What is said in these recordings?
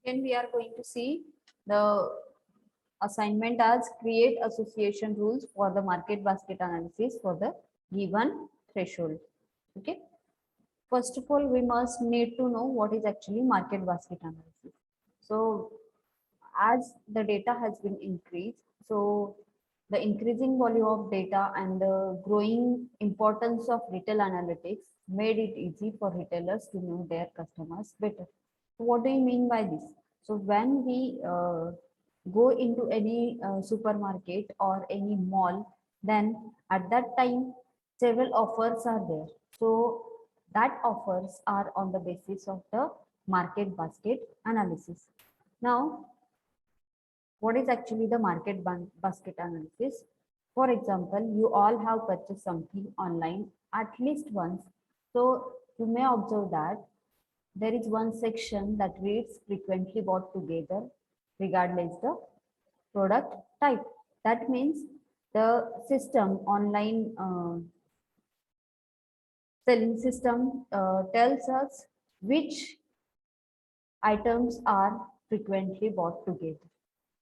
Again, we are going to see the assignment as create association rules for the market basket analysis for the given threshold. Okay. First of all, we must need to know what is actually market basket analysis. So as the data has been increased, so the increasing volume of data and the growing importance of retail analytics made it easy for retailers to know their customers better. So what do you mean by this? So when we go into any supermarket or any mall, then at that time several offers are there. So that offers are on the basis of the market basket analysis. Now, what is actually the market basket analysis? For example, you all have purchased something online at least once. So you may observe that there is one section that reads frequently bought together regardless the product type. That means the system online selling system tells us which items are frequently bought together.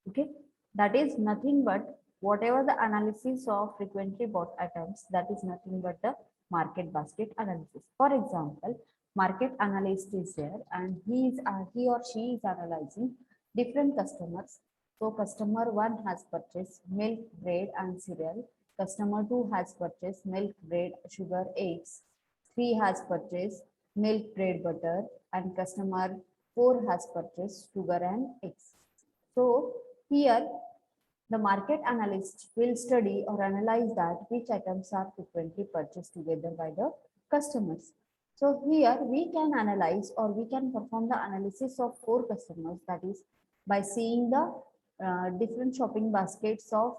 Okay, that is nothing but whatever the analysis of frequently bought items, that is nothing but the market basket analysis. For example, market analyst is there and he or she is analyzing different customers. So customer 1 has purchased milk, bread and cereal. Customer 2 has purchased milk, bread, sugar, eggs. 3 has purchased milk, bread, butter, and customer 4 has purchased sugar and eggs. So here the market analyst will study or analyze that which items are frequently purchased together by the customers. So here we can analyze or we can perform the analysis of 4 customers, that is by seeing the different shopping baskets of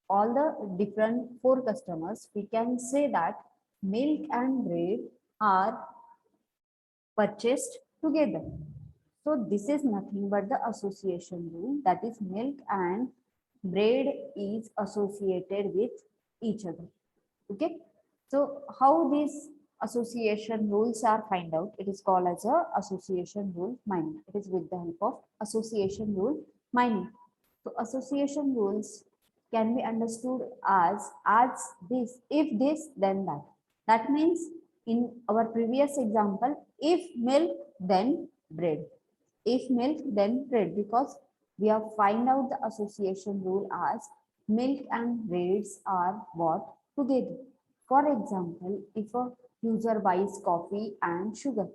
all the different 4 customers. We can say that milk and bread are purchased together. So this is nothing but the association rule, that is milk and bread is associated with each other. Okay. So how these association rules are find out? It is called as a association rule mining. It is with the help of association rule mining. So association rules can be understood as this, if this, then that. That means in our previous example, if milk, then bread. If milk, then bread, because we have find out the association rule as milk and breads are bought together. For example, if a user buys coffee and sugar,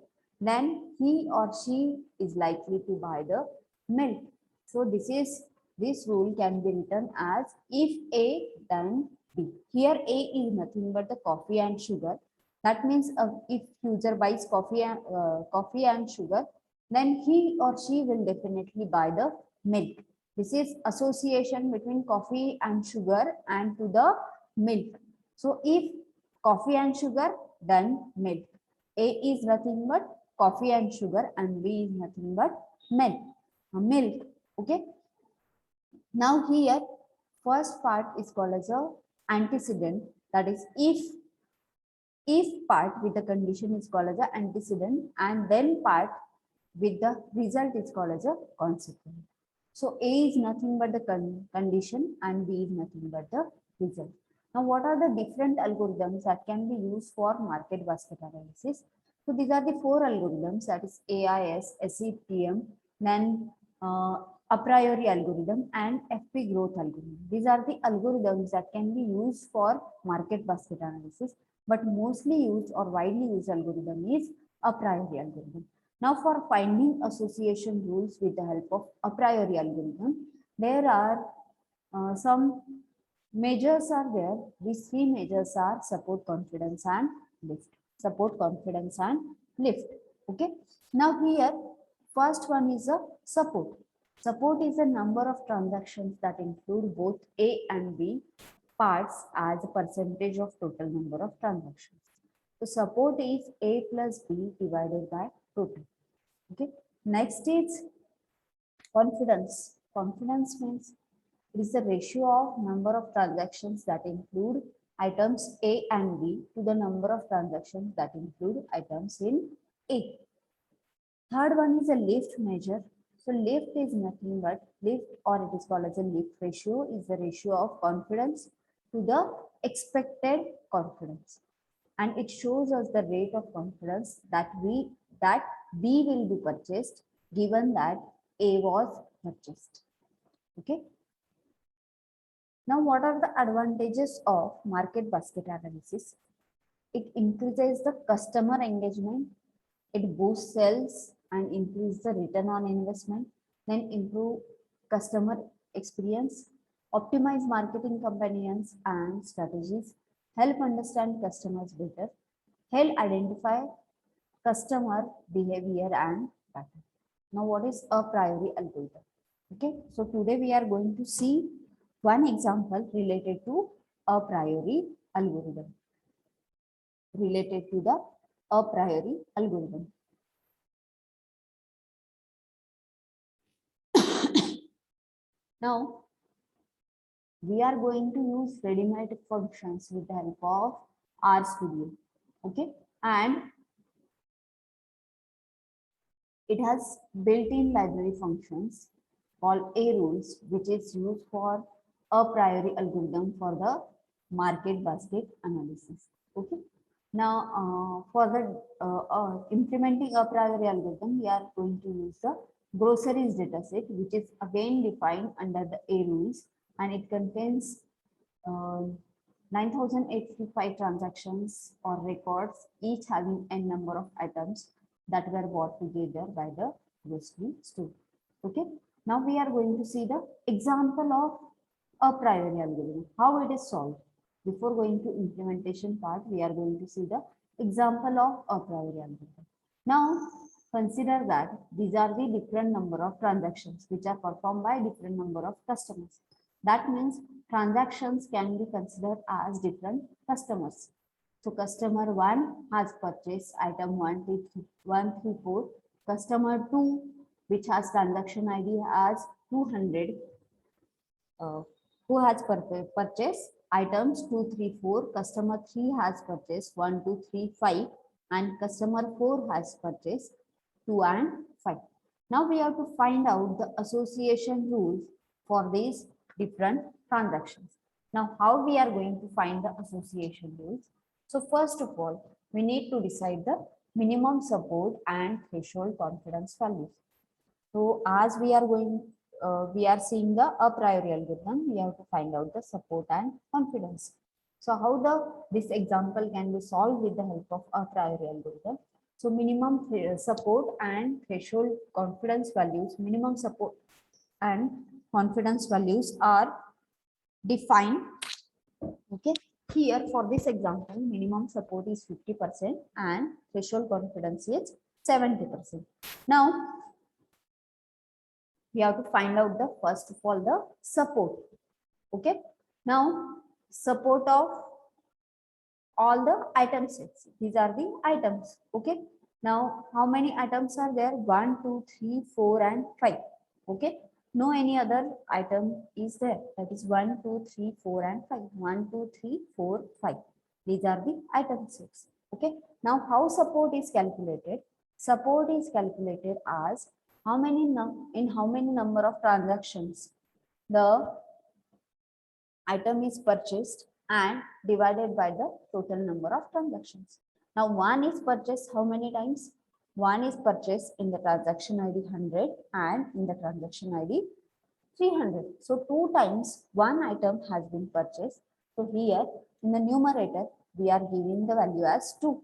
then he or she is likely to buy the milk. So this rule can be written as if A, then B. Here A is nothing but the coffee and sugar. That means if user buys coffee and sugar, then he or she will definitely buy the milk. This is association between coffee and sugar and to the milk. So if coffee and sugar, then milk. A is nothing but coffee and sugar and B is nothing but milk. Okay. Now here first part is called as a antecedent, that is if part with the condition is called as an antecedent, and then part with the result is called as a consequent. So A is nothing but the condition and B is nothing but the result. Now what are the different algorithms that can be used for market basket analysis? So these are the 4 algorithms, that is AIS, SEPM, then a priori algorithm and FP growth algorithm. These are the algorithms that can be used for market basket analysis, but mostly used or widely used algorithm is a priori algorithm. Now for finding association rules with the help of a priori algorithm, there are some measures are there. These 3 measures are support, confidence and lift. Support, confidence and lift. Okay. Now here first one is a support. Support is a number of transactions that include both A and B parts as a percentage of total number of transactions. So support is A plus B divided by total. Okay. Next is confidence. Confidence means it is the ratio of number of transactions that include items A and B to the number of transactions that include items in A. Third one is a lift measure. So lift is nothing but lift, or it is called as a lift ratio, is the ratio of confidence to the expected confidence. And it shows us the rate of confidence that B will be purchased given that A was purchased. Okay. Now, what are the advantages of market basket analysis? It increases the customer engagement, it boosts sales and increase the return on investment, then improve customer experience, optimize marketing campaigns and strategies, help understand customers better, help identify customer behavior and pattern. Now, what is a priori algorithm? Okay, so today we are going to see one example related to a priori algorithm. Related to the a priori algorithm. Now, we are going to use ready-made functions with the help of RStudio. Okay, and it has built-in library functions called A-rules, which is used for a priori algorithm for the market basket analysis. Okay. Now, for the implementing a priori algorithm, we are going to use the groceries dataset, which is again defined under the A-rules, and it contains 9,855 transactions or records, each having n number of items that were bought together by the grocery store. Okay. Now we are going to see the example of a priori algorithm, how it is solved. Before going to implementation part, we are going to see the example of a priori algorithm. Now, consider that these are the different number of transactions which are performed by different number of customers. That means transactions can be considered as different customers. So customer 1 has purchased item 134. Customer 2, which has transaction ID as 200, who has purchased items 234. Customer 3 has purchased 1, 2, 3, 5, and customer 4 has purchased 2 and 5. Now we have to find out the association rules for these different transactions. Now, how we are going to find the association rules? So first of all, we need to decide the minimum support and threshold confidence values. So as we are seeing the a priori algorithm, we have to find out the support and confidence. So how this example can be solved with the help of a priori algorithm? So minimum support and threshold confidence values, minimum support and confidence values are defined. Okay, here for this example, minimum support is 50% and threshold confidence is 70%. Now we have to find out the first of all the support. Okay, now support of all the item sets. These are the items. Okay, now how many items are there? 1, 2, 3, 4 and 5. Okay, no any other item is there. That is 1, 2, 3, 4 and 5. 1, 2, 3, 4, 5. These are the item sets. Okay, now how support is calculated? Support is calculated as how many number of transactions the item is purchased and divided by the total number of transactions. Now, one is purchased how many times? One is purchased in the transaction ID 100 and in the transaction ID 300. So, 2 times one item has been purchased. So, here in the numerator, we are giving the value as 2.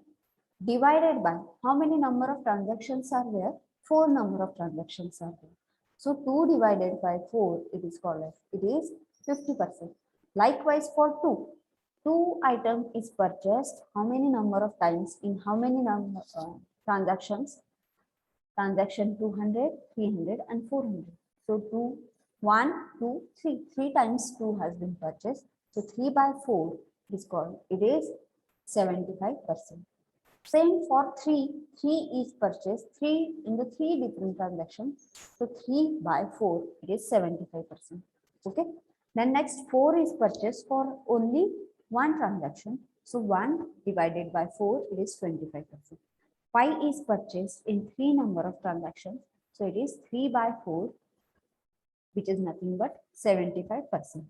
Divided by how many number of transactions are there? 4 number of transactions are there. So, 2 divided by 4, it is called as, it is 50%. Likewise for 2 item is purchased how many number of times in how many transactions? Transaction 200, 300 and 400. So 2, 1, 2, 3. 3 times 2 has been purchased. So 3 by 4 is called, it is 75%. Same for 3. 3 is purchased 3 in the 3 different transactions. So 3 by 4, it is 75%. Okay. Then next 4 is purchased for only one transaction. So 1 divided by 4, it is 25%. 5 is purchased in 3 number of transactions. So it is 3 by 4, which is nothing but 75%.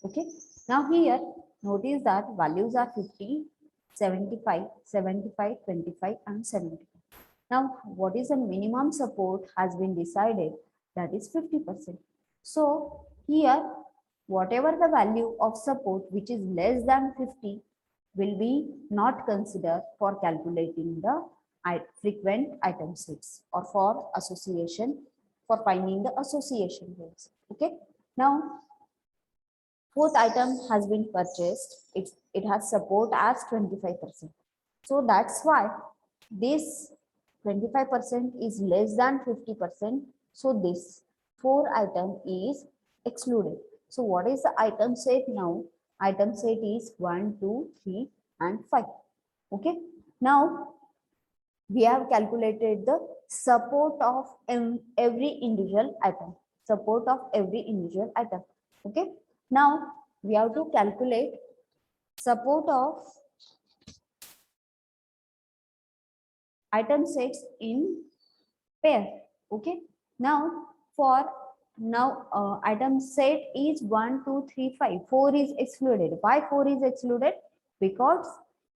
Okay. Now here, notice that values are 50, 75, 75, 25, and 75. Now, what is the minimum support has been decided, that is 50%. So here, whatever the value of support which is less than 50 will be not considered for calculating the frequent item sets or for association, for finding the association rates. Okay. Now, fourth item has been purchased. It has support as 25%. So that's why this 25% is less than 50%. So this 4 item is excluded. So what is the item set now? Item set is 1, 2, 3, and 5. Okay. Now we have calculated the support of every individual item. Support of every individual item. Okay. Now we have to calculate support of item sets in pair. Okay. Now for item set is 1, 2, 3, 5. 4 is excluded. Why 4 is excluded? Because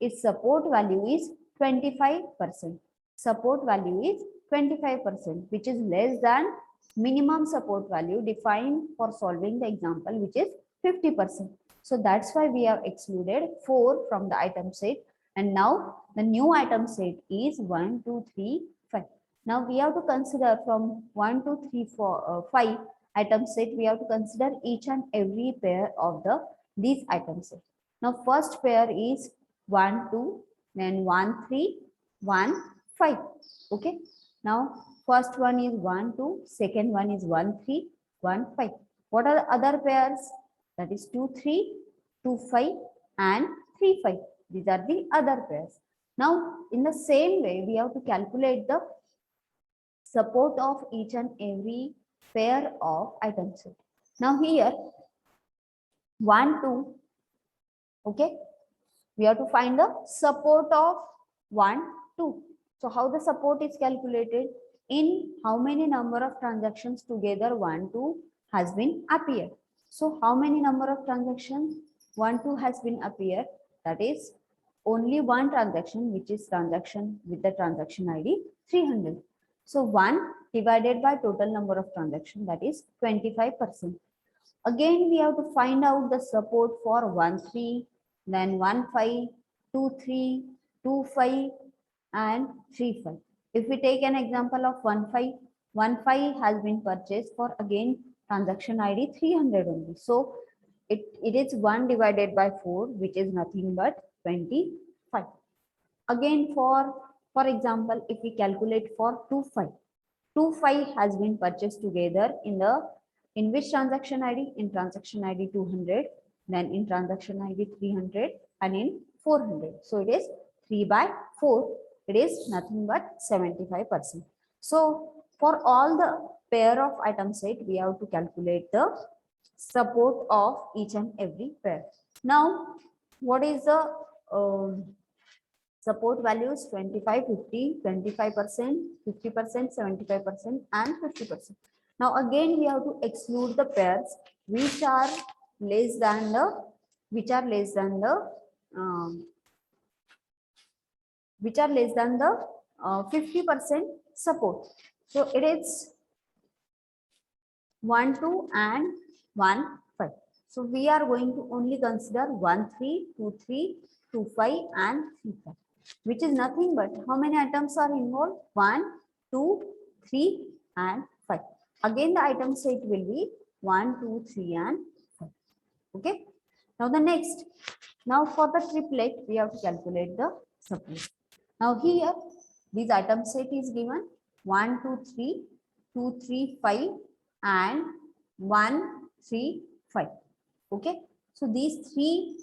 its support value is 25%. Support value is 25%, which is less than minimum support value defined for solving the example, which is 50%. So that's why we have excluded 4 from the item set. And now the new item set is 1, 2, 3, 5. Now we have to consider from 1, 2, 3, 4, 5 item set. We have to consider each and every pair of these item set. Now first pair is 1, 2, then 1, 3, 1, 5. Okay. Now first one is 1, 2, second one is 1, 3, 1, 5. What are the other pairs? That is 2, 3, 2, 5, and 3, 5. These are the other pairs. Now, in the same way, we have to calculate the support of each and every pair of item set. Now here, 1, 2, okay, we have to find the support of 1, 2. So how the support is calculated? In how many number of transactions together 1, 2 has been appeared. So how many number of transactions? 1, 2 has been appeared. That is only one transaction, which is transaction with the transaction ID 300. So 1 divided by total number of transactions, that is 25%. Again, we have to find out the support for 1, 3, then 1, 5, 2, 3, 2, 5, and 3, 5. If we take an example of 1, 5, 1, 5 has been purchased for again transaction ID 300 only. So it is 1 divided by 4, which is nothing but 25. Again, for example, if we calculate for 2, 5, 2, 5 has been purchased together in which transaction ID? In transaction ID 200, then in transaction ID 300, and in 400. So it is 3 by 4. It is nothing but 75%. So for all the pair of item set, we have to calculate the support of each and every pair. Now, what is the support values? 25, 50, 25%, 50%, 75%, and 50%. Now again, we have to exclude the pairs which are less than the 50% support. So it is 1, 2, and 1, 5. So we are going to only consider 1, 3, 2, 3, 2, 5, and 3, 5, which is nothing but how many items are involved? 1, 2, 3, and 5. Again, the item set will be 1, 2, 3, and 5. Okay. Now the next. Now for the triplet, we have to calculate the support. Now here, this item set is given 1, 2, 3, 2, 3, 5, and 1, 3, 5. Okay. So these three.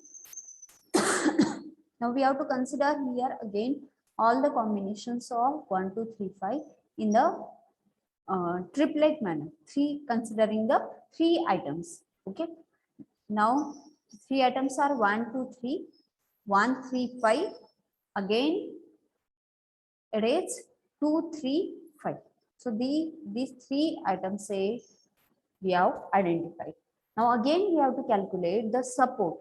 Now we have to consider here again all the combinations of 1, 2, 3, 5 in the triplet manner. Considering the 3 items. Okay. Now 3 items are 1, 2, 3, 1, 3, 5. Again, it is 2, 3, 5. So these three items say we have identified. Now again we have to calculate the support.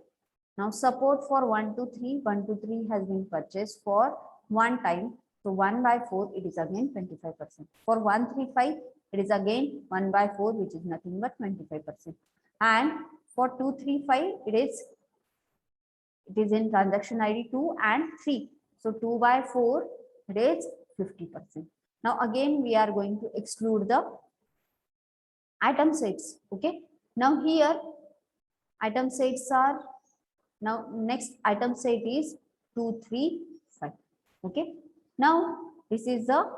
Now support for 1 to 3, 1 to 3 has been purchased for one time. So 1 by 4, it is again 25%. For 135, it is again 1 by 4, which is nothing but 25%. And for 235, it is in transaction ID 2 and 3. So 2 by 4, it is 50%. Now again, we are going to exclude the item sets. Okay. Now here, item sets are, now next item set is 2, 3, 5. Okay. Now this is the,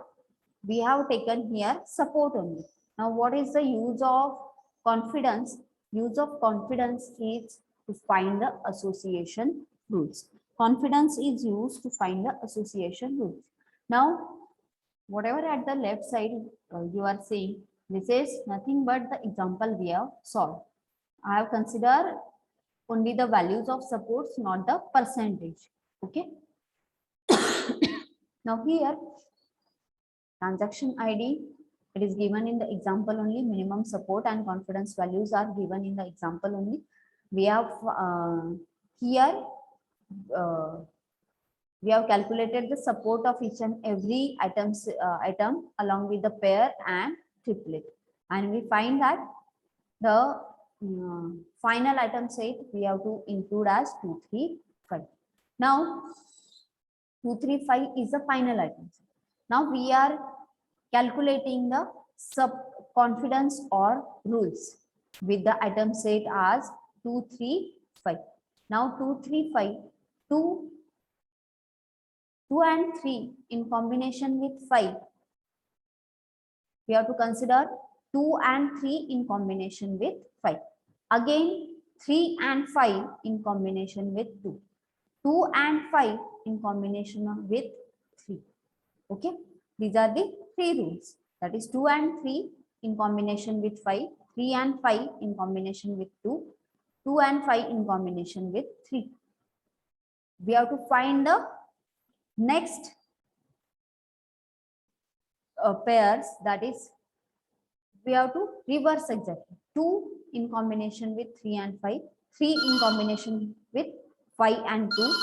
we have taken here support only. Now what is the use of confidence? Use of confidence is to find the association rules. Confidence is used to find the association rules. Now whatever at the left side you are seeing, this is nothing but the example we have solved. I have considered only the values of supports, not the percentage. Okay. Now here, transaction ID, it is given in the example only. Minimum support and confidence values are given in the example only. We have here, we have calculated the support of each and every item along with the pair and triplet. And we find that the final item set we have to include as 235. Now 235 is the final item. Now we are calculating the sub confidence or rules with the item set as 235. Now 235, 2 and 3 in combination with 5. We have to consider 2 and 3 in combination with 5. Again 3 and 5 in combination with 2. 2 and 5 in combination with 3. Okay. These are the three rules. That is 2 and 3 in combination with 5. 3 and 5 in combination with 2. 2 and 5 in combination with 3. We have to find the next pairs, that is we have to reverse exactly. 2 in combination with 3 and 5, 3 in combination with 5 and 2,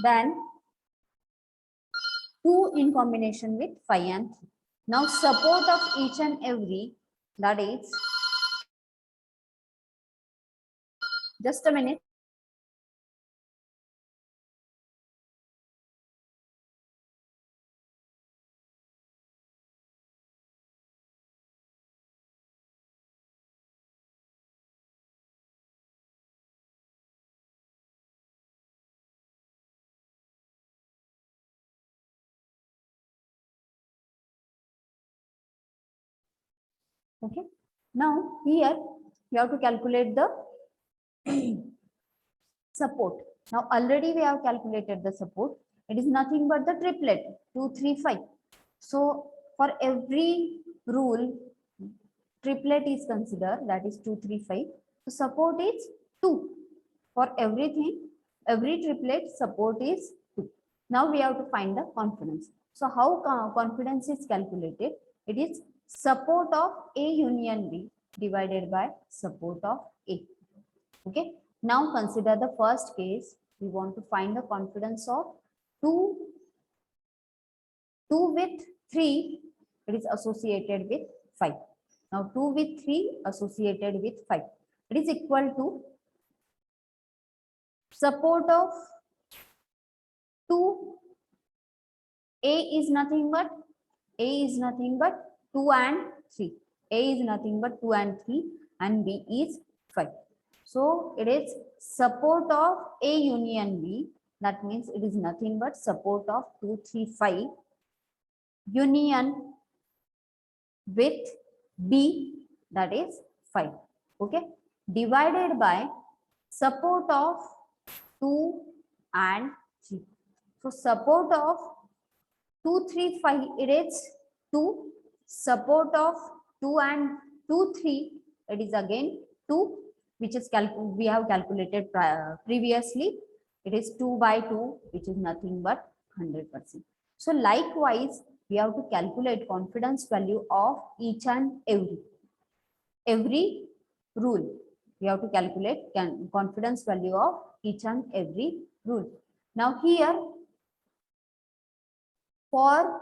then 2 in combination with 5 and 3. Now support of each and every, that is, just a minute. Okay. Now here you have to calculate the support. Now already we have calculated the support. It is nothing but the triplet 2, 3, 5. So for every rule, triplet is considered, that is 2, 3, 5. So support is 2. For everything, every triplet support is 2. Now we have to find the confidence. So how confidence is calculated? It is support of A union B divided by support of A. Okay. Now consider the first case. We want to find the confidence of 2 with 3. It is associated with 5. Now 2 with 3 associated with 5. It is equal to support of 2. A is nothing but 2 and 3. A is nothing but 2 and 3 and B is 5. So it is support of A union B. That means it is nothing but support of 2, 3, 5 union with B, that is 5. Okay. Divided by support of 2 and 3. So support of 2, 3, 5, it is 2. Support of 2 and 2, 3, it is again 2, which is we have calculated previously. It is 2 by 2, which is nothing but 100%. So likewise, we have to calculate confidence value of each and every rule. We have to calculate confidence value of each and every rule. Now here, for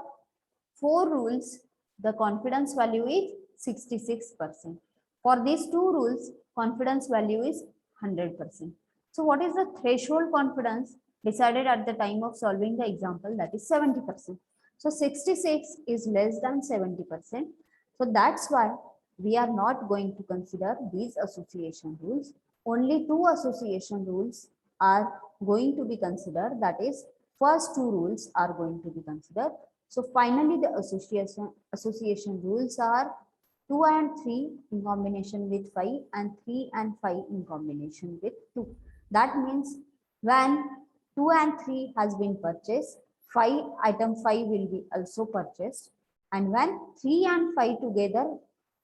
4 rules, the confidence value is 66%. For these 2 rules, confidence value is 100%. So what is the threshold confidence decided at the time of solving the example? That is 70%. So 66 is less than 70%. So that's why we are not going to consider these association rules. Only 2 association rules are going to be considered. That is, first 2 rules are going to be considered. So finally, the association rules are 2 and 3 in combination with 5 and 3 and 5 in combination with 2. That means when 2 and 3 has been purchased, item 5 will be also purchased, and when 3 and 5 together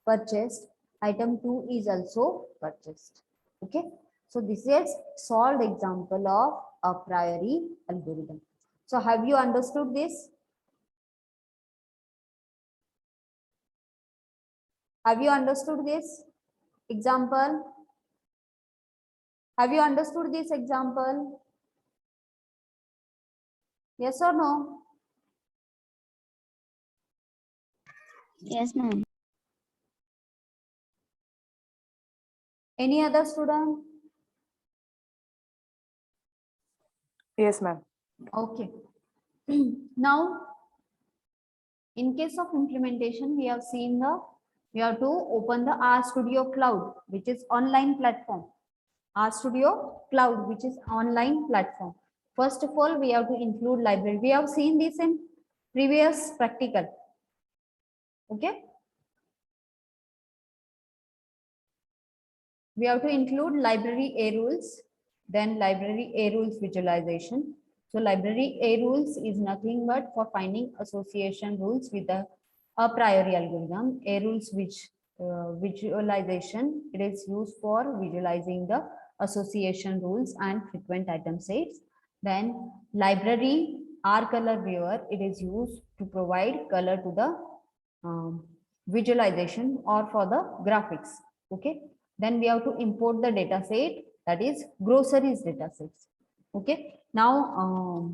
purchased, item 2 is also purchased. Okay, so this is solved example of a priori algorithm. So have you understood this? Have you understood this example? Have you understood this example? Yes or no? Yes, ma'am. Any other student? Yes, ma'am. Okay. Now, in case of implementation, we have to open the RStudio Cloud, which is online platform. RStudio Cloud, which is online platform. First of all, we have to include library. We have seen this in previous practical. Okay. We have to include library A rules, then library A rules visualization. So library A rules is nothing but for finding association rules with the a priori algorithm. A rules which visualization, it is used for visualizing the association rules and frequent item sets. Then library R color viewer, it is used to provide color to the visualization or for the graphics. Okay. Then we have to import the data set, that is groceries data sets. Okay. Now,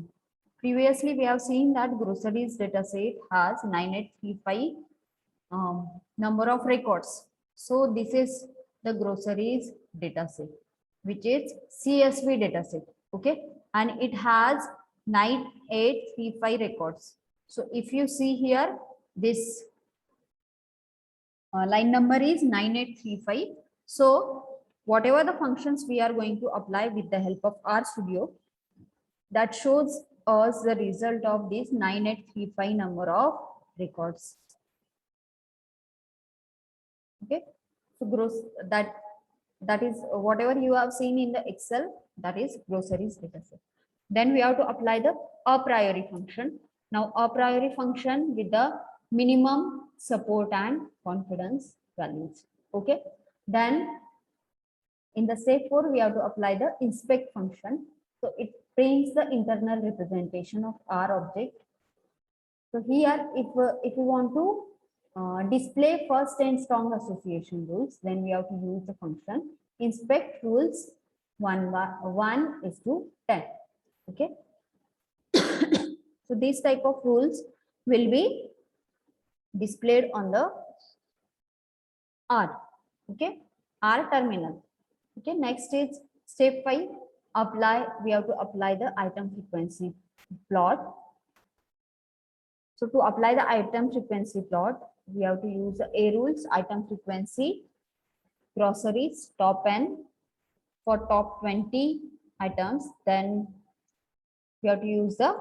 previously we have seen that groceries data set has 9835 number of records. So this is the groceries data set, which is CSV data set. Okay. And it has 9835 records. So if you see here, this line number is 9835. So whatever the functions we are going to apply with the help of RStudio, that shows us the result of this 9835 number of records. Okay, so that is whatever you have seen in the Excel, that is groceries data set. Then we have to apply the a priori function. Now a priori function with the minimum support and confidence values. Okay, then in the step 4 we have to apply the inspect function. So it prints the internal representation of our object. So here, if we want to display first and strong association rules, then we have to use the function inspect rules 1:10. Okay. So these type of rules will be displayed on the R. Okay, R terminal. Okay, next is step 5. We have to apply the item frequency plot. So to apply the item frequency plot, we have to use the A rules, item frequency, groceries, top N for top 20 items. Then we have to use the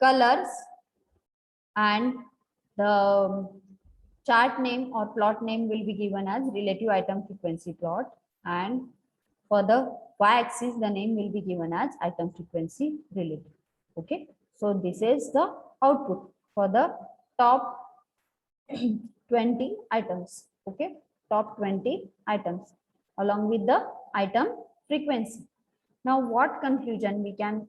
colors and the chart name or plot name will be given as relative item frequency plot. And for the y-axis, the name will be given as item frequency relative. Okay. So this is the output for the top 20 items. Okay, top 20 items along with the item frequency. Now what conclusion we can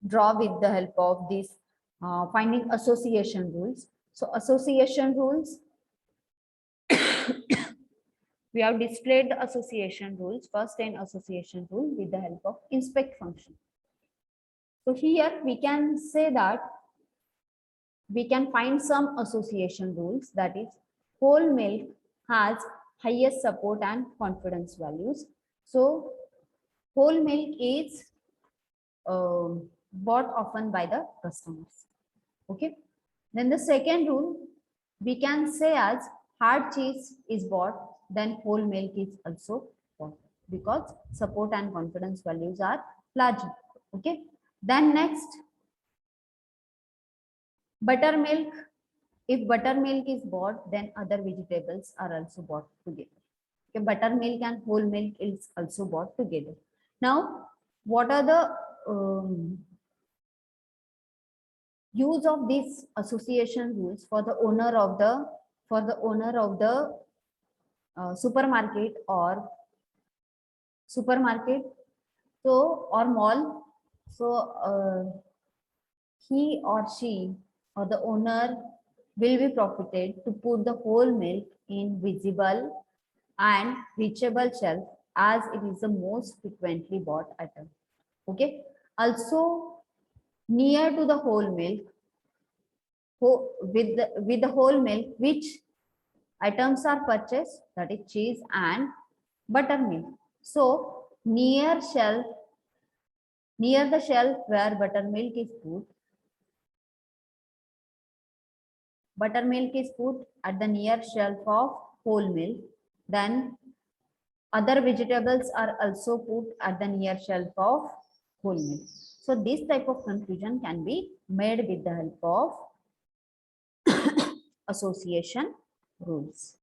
draw with the help of this finding association rules. So association rules, we have displayed the association rules, first 10 association rule with the help of inspect function. So here we can say that we can find some association rules, that is whole milk has highest support and confidence values. So whole milk is bought often by the customers. Okay. Then the second rule we can say as hard cheese is bought, then whole milk is also bought because support and confidence values are larger. Okay. Then next, buttermilk. If buttermilk is bought, then other vegetables are also bought together. Okay, buttermilk and whole milk is also bought together. Now, what are the use of these association rules for the owner of the supermarket or or mall? So he or she or the owner will be profited to put the whole milk in visible and reachable shelf as it is the most frequently bought item. Okay. Also, near to the whole milk, with the whole milk, which items are purchased, that is cheese and buttermilk. So near the shelf where buttermilk is put at the near shelf of whole milk, then other vegetables are also put at the near shelf of whole milk. So this type of conclusion can be made with the help of association rules.